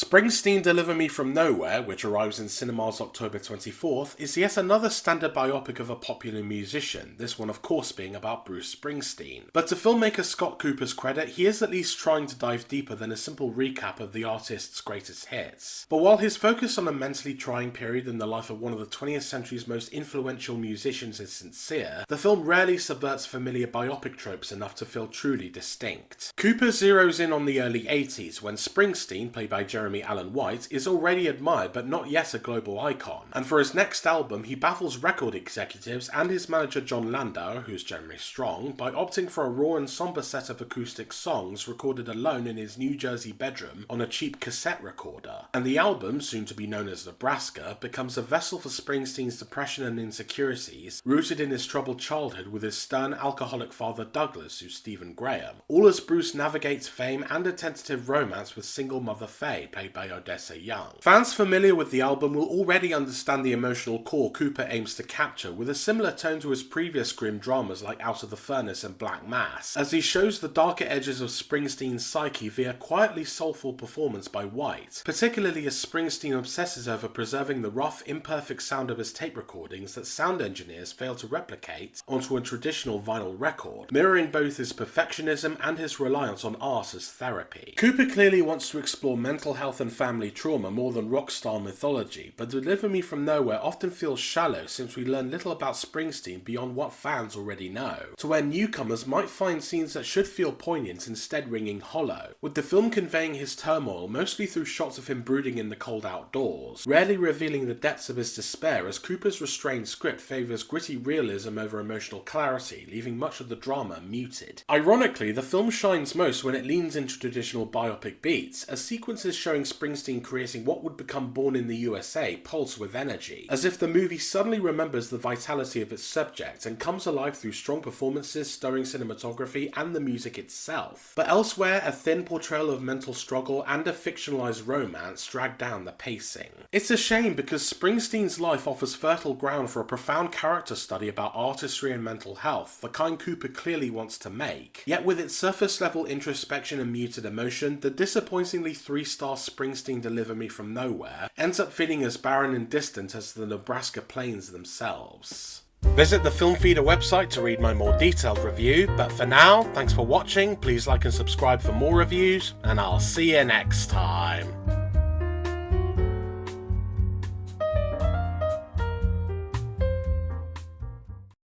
Springsteen Deliver Me From Nowhere, which arrives in cinemas October 24th, is yet another standard biopic of a popular musician, this one of course being about Bruce Springsteen. But to filmmaker Scott Cooper's credit, he is at least trying to dive deeper than a simple recap of the artist's greatest hits. But while his focus on a mentally trying period in the life of one of the 20th century's most influential musicians is sincere, the film rarely subverts familiar biopic tropes enough to feel truly distinct. Cooper zeroes in on the early 80s, when Springsteen, played by Jeremy Allen White, is already admired but not yet a global icon, and for his next album he baffles record executives and his manager John Landau, who's Jeremy Strong, by opting for a raw and somber set of acoustic songs recorded alone in his New Jersey bedroom on a cheap cassette recorder. And the album, soon to be known as Nebraska, becomes a vessel for Springsteen's depression and insecurities, rooted in his troubled childhood with his stern alcoholic father Douglas, who's Stephen Graham, all as Bruce navigates fame and a tentative romance with single mother Faye, played by Odessa Young. Fans familiar with the album will already understand the emotional core Cooper aims to capture, with a similar tone to his previous grim dramas like Out of the Furnace and Black Mass, as he shows the darker edges of Springsteen's psyche via quietly soulful performance by White, particularly as Springsteen obsesses over preserving the rough, imperfect sound of his tape recordings that sound engineers fail to replicate onto a traditional vinyl record, mirroring both his perfectionism and his reliance on art as therapy. Cooper clearly wants to explore mental health and family trauma more than rockstar mythology, but Deliver Me From Nowhere often feels shallow since we learn little about Springsteen beyond what fans already know, to where newcomers might find scenes that should feel poignant instead ringing hollow, with the film conveying his turmoil mostly through shots of him brooding in the cold outdoors, rarely revealing the depths of his despair, as Cooper's restrained script favours gritty realism over emotional clarity, leaving much of the drama muted. Ironically, the film shines most when it leans into traditional biopic beats, as sequences showing Springsteen creating what would become Born in the USA pulse with energy, as if the movie suddenly remembers the vitality of its subject and comes alive through strong performances, stirring cinematography, and the music itself. But elsewhere, a thin portrayal of mental struggle and a fictionalized romance drag down the pacing. It's a shame because Springsteen's life offers fertile ground for a profound character study about artistry and mental health, the kind Cooper clearly wants to make. Yet with its surface level introspection and muted emotion, the disappointingly 3-star Springsteen Deliver Me From Nowhere ends up feeling as barren and distant as the Nebraska plains themselves. Visit the Film Feeder website to read my more detailed review, but for now, thanks for watching, please like and subscribe for more reviews, and I'll see you next time.